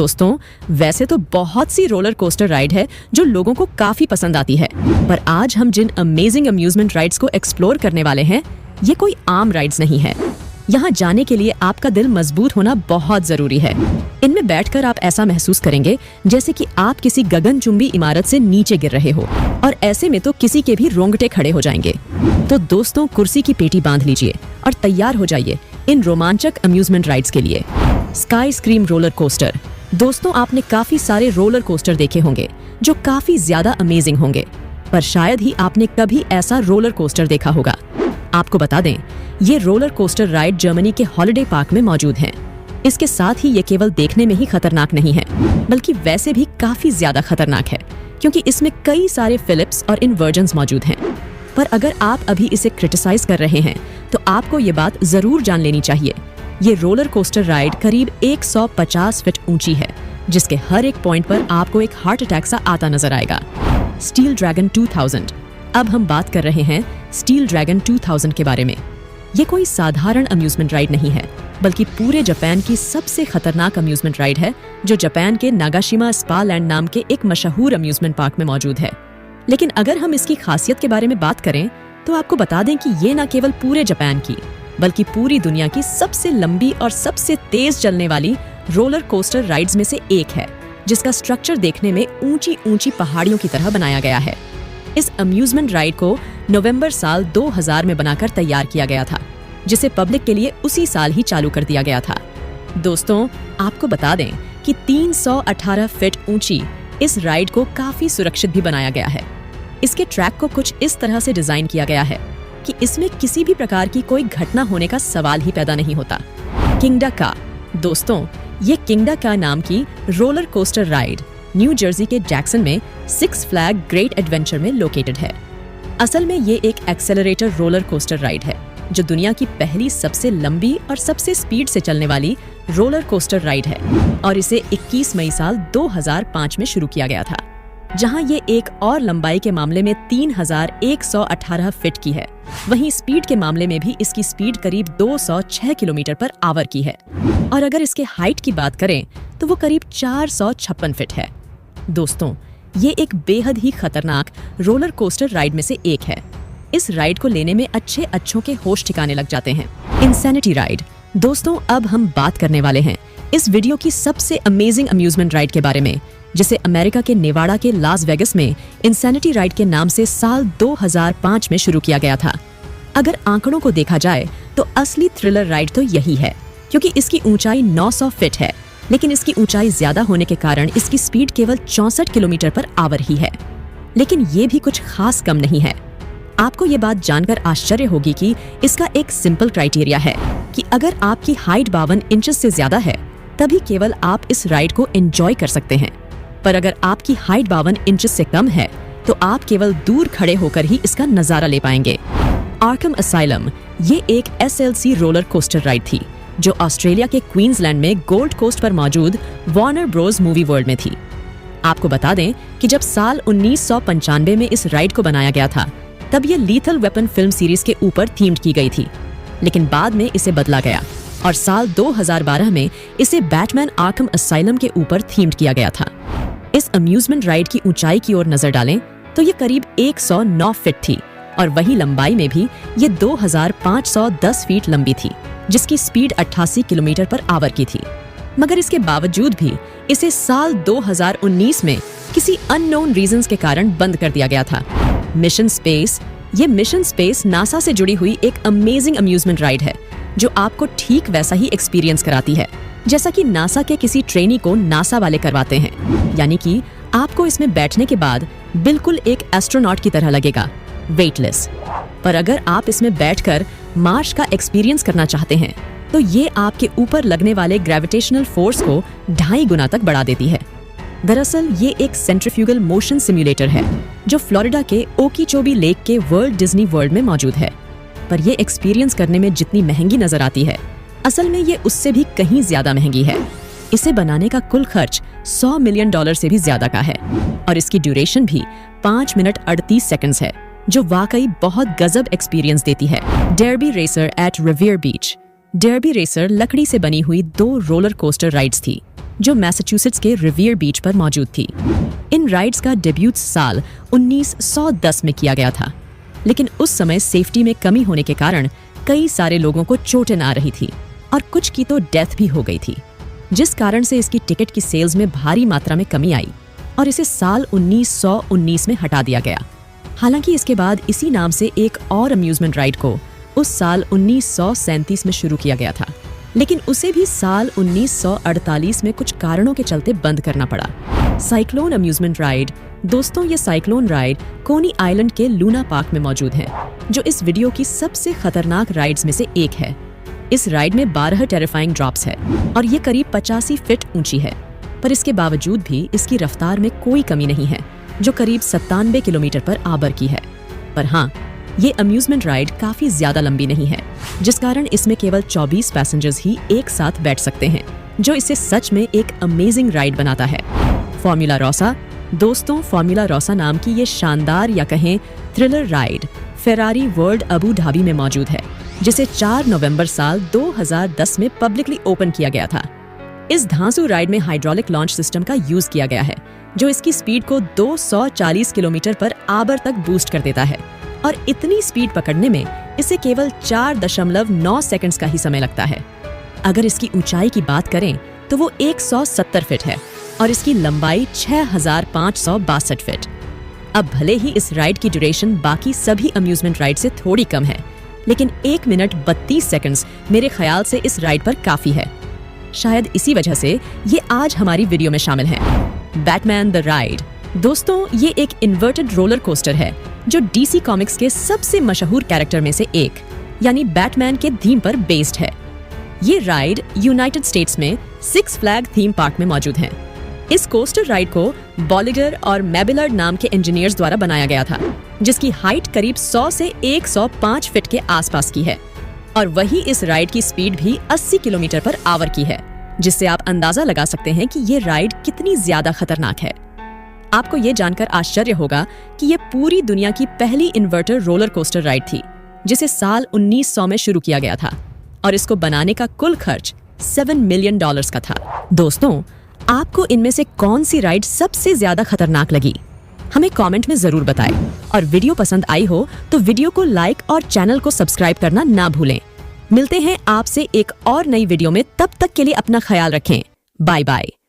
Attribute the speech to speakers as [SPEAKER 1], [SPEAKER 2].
[SPEAKER 1] दोस्तों, वैसे तो बहुत सी रोलर कोस्टर राइड है जो लोगों को काफी पसंद आती है, पर आज हम जिन अमेजिंग अम्यूजमेंट राइड्स को एक्सप्लोर करने वाले हैं, ये कोई आम राइड्स नहीं है। यहाँ जाने के लिए आपका दिल मजबूत होना बहुत जरूरी है। इनमें बैठकर आप ऐसा महसूस करेंगे जैसे कि आप किसी गगनचुंबी इमारत से नीचे गिर रहे हो, और ऐसे में तो किसी के भी रोंगटे खड़े हो जाएंगे। तो दोस्तों, कुर्सी की पेटी बांध लीजिए और तैयार हो जाइए इन रोमांचक अम्यूजमेंट राइड्स के लिए। Sky scream roller coaster. दोस्तों, आपने काफी सारे रोलर कोस्टर देखे होंगे जो काफी ज्यादा अमेजिंग होंगे, पर शायद ही आपने कभी ऐसा रोलर कोस्टर देखा होगा। आपको बता दें, ये रोलर कोस्टर राइड जर्मनी के हॉलिडे पार्क में मौजूद है। इसके साथ ही ये केवल देखने में ही खतरनाक नहीं है, बल्कि वैसे भी काफी ज्यादा खतरनाक है, क्योंकि इसमें कई सारे फिलिप्स और इन्वर्जन्स मौजूद हैं। पर अगर आप अभी इसे क्रिटिसाइज कर रहे हैं, तो आपको ये बात जरूर जान लेनी चाहिए। ये रोलर कोस्टर राइड करीब 150 फीट ऊंची है, जिसके हर एक पॉइंट पर आपको एक हार्ट अटैक सा आता नजर आएगा। Steel dragon 2000। अब हम बात कर रहे हैं स्टील ड्रैगन 2000 के बारे में। ये कोई साधारण अम्यूजमेंट राइड नहीं है, बल्कि पूरे जापान की सबसे खतरनाक अम्यूजमेंट राइड है, जो जापान के नागाशिमा स्पा लैंड नाम के एक मशहूर अम्यूजमेंट पार्क में मौजूद है। लेकिन अगर हम इसकी खासियत के बारे में बात करें, तो आपको बता दें कि ये न केवल पूरे जापान की, बल्कि पूरी दुनिया की सबसे लंबी और सबसे तेज चलने वाली रोलर कोस्टर राइड्स में से एक है, जिसका स्ट्रक्चर देखने में ऊंची ऊंची पहाड़ियों की तरह बनाया गया है। इस अम्यूजमेंट राइड को नवंबर साल 2000 में बनाकर तैयार किया गया था, जिसे पब्लिक के लिए उसी साल ही चालू कर दिया गया था। दोस्तों, आपको बता दें कि 318 फीट ऊंची इस राइड को काफी सुरक्षित भी बनाया गया है। इसके ट्रैक को कुछ इस तरह से डिजाइन किया गया है कि इसमें किसी भी प्रकार की कोई घटना होने का सवाल ही पैदा नहीं होता। किंगडा का। दोस्तों, ये किंगडा का नाम की roller coaster ride new Jersey के जैक्सन में सिक्स फ्लैग ग्रेट एडवेंचर में लोकेटेड है। असल में ये एक एक्सेलरेटर रोलर कोस्टर राइड है, जो दुनिया की पहली सबसे लंबी और सबसे स्पीड से चलने वाली रोलर कोस्टर राइड है, और इसे 21 मई साल 2005 में शुरू किया गया था, जहां ये एक और लंबाई के मामले में 3118 फीट की है। वहीं स्पीड के मामले में भी इसकी स्पीड करीब 206 किलोमीटर पर आवर की है, और अगर इसके हाइट की बात करें तो वो करीब 456 फीट है। दोस्तों, ये एक बेहद ही खतरनाक रोलर कोस्टर राइड में से एक है। इस राइड को लेने में अच्छों के होश ठिकाने लग जाते हैं। Insanity ride. दोस्तों, अब हम बात करने वाले हैं इस वीडियो की सबसे अमेजिंग अम्यूजमेंट राइड के बारे में, जिसे अमेरिका के नेवाडा के लास वेगस में इंसैनिटी राइड के नाम से साल 2005 में शुरू किया गया था। अगर आंकड़ों को देखा जाए तो असली थ्रिलर राइड तो यही है, क्योंकि इसकी ऊंचाई 900 फीट है, लेकिन इसकी ऊंचाई ज्यादा होने के कारण इसकी स्पीड केवल 64 किलोमीटर पर आवर ही है। लेकिन ये भी कुछ खास कम नहीं है। आपको ये बात जानकर आश्चर्य होगी कि इसका एक सिंपल क्राइटेरिया है कि अगर आपकी हाइट 52 इंचेस से ज्यादा है, तभी केवल आप इस राइड को एंजॉय कर सकते हैं। पर अगर आपकी हाइट 52 इंचेस से कम है, तो आप केवल दूर खड़े होकर ही इसका नजारा ले पाएंगे। Arkham asylum. ये एक SLC रोलर कोस्टर राइड थी, जो ऑस्ट्रेलिया के क्वींसलैंड में गोल्ड कोस्ट पर मौजूद वार्नर ब्रोस मूवी वर्ल्ड में थी। आपको बता दें कि जब साल 1995 में इस राइड को बनाया गया था, तब ये लीथल वेपन फिल्म सीरीज के ऊपर थीम्ड की गई थी, लेकिन बाद में इसे बदला गया और साल 2012 में इसे बैटमैन आर्कम असाइलम के ऊपर थीम्ड किया गया था। इस अम्यूजमेंट राइड की ऊंचाई की ओर नजर डालें तो ये करीब 109 फीट थी, और वही लंबाई में भी ये 2510 फीट लंबी थी, जिसकी स्पीड 88 किलोमीटर पर आवर की थी। मगर इसके बावजूद भी इसे साल 2019 में किसी अननोन रीजंस के कारण बंद कर दिया गया था। Mission space. ये मिशन स्पेस नासा से जुड़ी हुई एक अमेजिंग अम्यूजमेंट राइड है, जो आपको ठीक वैसा ही एक्सपीरियंस कराती है जैसा कि नासा के किसी ट्रेनी को नासा वाले करवाते हैं। यानी कि आपको इसमें बैठने के बाद बिल्कुल एक एस्ट्रोनॉट की तरह लगेगा, वेटलेस। पर अगर आप इसमें बैठकर मार्स का एक्सपीरियंस करना चाहते हैं, तो ये आपके ऊपर लगने वाले ग्रेविटेशनल फोर्स को 2.5 गुना तक बढ़ा देती है। दरअसल ये एक सेंट्रीफ्यूगल मोशन सिम्युलेटर है, जो फ्लोरिडा के ओकीचोबी लेक के वर्ल्ड डिज्नी वर्ल्ड में मौजूद है। पर ये एक्सपीरियंस करने में जितनी महंगी नजर आती है, असल में ये उससे भी कहीं ज्यादा महंगी है। इसे बनाने का कुल खर्च $100 मिलियन से भी ज्यादा का है, और इसकी ड्यूरेशन भी 5 मिनट 38 सेकंड्स है, जो वाकई बहुत गजब एक्सपीरियंस देती है। डर्बी रेसर एट रिवियर बीच। डर्बी रेसर लकड़ी से बनी हुई 2 रोलर कोस्टर राइड्स थी, जो मैसाचुसेट्स के रिवियर बीच पर मौजूद थी। इन राइड्स का डेब्यूट साल 1910 में किया गया था, लेकिन उस समय सेफ्टी में कमी होने के कारण कई सारे लोगों को चोटें आ रही थी और कुछ की तो डेथ भी हो गई थी, जिस कारण से इसकी टिकट की सेल्स में भारी मात्रा में कमी आई और इसे साल 1919 में हटा दिया गया। हालांकि इसके बाद इसी नाम से एक और अम्यूजमेंट राइड को उस साल 1937 में शुरू किया गया था, लेकिन उसे भी साल 1948 में कुछ कारणों के चलते बंद करना पड़ा। Cyclone amusement ride. दोस्तों, ये साइक्लोन राइड कोनी आइलैंड के लूना पार्क में मौजूद है, जो इस वीडियो की सबसे खतरनाक राइड्स में से एक है। इस राइड में 12 टेरिफाइंग ड्रॉप्स है और ये करीब 85 फीट ऊंची है, पर इसके बावजूद भी इसकी रफ्तार में कोई कमी नहीं है, जो करीब 97 किलोमीटर पर आबर की है। पर हाँ, ये अम्यूजमेंट राइड काफी ज्यादा लंबी नहीं है, जिस कारण इसमें केवल 24 पैसेंजर्स ही एक साथ बैठ सकते हैं, जो इसे सच में एक अमेजिंग राइड बनाता है। फॉर्मूला रोसा। दोस्तों, फॉर्मूला रोसा नाम की ये शानदार या कहें thriller ride Ferrari world Abu Dhabi में मौजूद है, जिसे 4 नवंबर साल 2010 में पब्लिकली ओपन किया गया था। इस धांसू राइड में हाइड्रोलिक लॉन्च सिस्टम का यूज किया गया है, जो इसकी स्पीड को 240 किलोमीटर पर आबर तक बूस्ट कर देता है और इतनी स्पीड पकड़ने में इसे केवल 4.9 सेकंड्स का ही समय लगता है। अगर इसकी ऊंचाई की बात करें तो वो 170 फीट है और इसकी लंबाई 6562 फीट। अब भले ही इस राइड की ड्यूरेशन बाकी सभी अम्यूजमेंट राइड से थोड़ी कम है, लेकिन 1 मिनट 32 सेकंड्स मेरे ख्याल से इस राइड पर काफी है। शायद इसी वजह से ये आज हमारी वीडियो में शामिल है। Batman the ride. दोस्तों, ये एक इन्वर्टेड रोलर कोस्टर है जो डीसी कॉमिक्स के सबसे मशहूर कैरेक्टर में से एक यानी बैटमैन के थीम पर बेस्ड है। ये राइड यूनाइटेड स्टेट्स में सिक्स फ्लैग थीम पार्क में मौजूद है। इस कोस्टर राइड को बॉलिगर और मैबिलर्ड नाम के इंजीनियर्स द्वारा बनाया गया था, जिसकी हाइट करीब 100 से 105 फीट के आसपास की है और वही इस राइड की स्पीड भी 80 किलोमीटर पर आवर की है, जिससे आप अंदाजा लगा सकते हैं कि ये राइड कितनी ज्यादा खतरनाक है। आपको ये जानकर आश्चर्य होगा कि ये पूरी दुनिया की पहली इन्वर्टर रोलर कोस्टर राइड थी, जिसे साल 1900 में शुरू किया गया था और इसको बनाने का कुल खर्च $7 मिलियन का था। दोस्तों, आपको इनमें से कौन सी राइड सबसे ज्यादा खतरनाक लगी? हमें कमेंट में जरूर बताएं और वीडियो पसंद आई हो तो वीडियो को लाइक और चैनल को सब्सक्राइब करना ना भूलें। मिलते हैं आपसे एक और नई वीडियो में, तब तक के लिए अपना ख्याल रखें। Bye bye.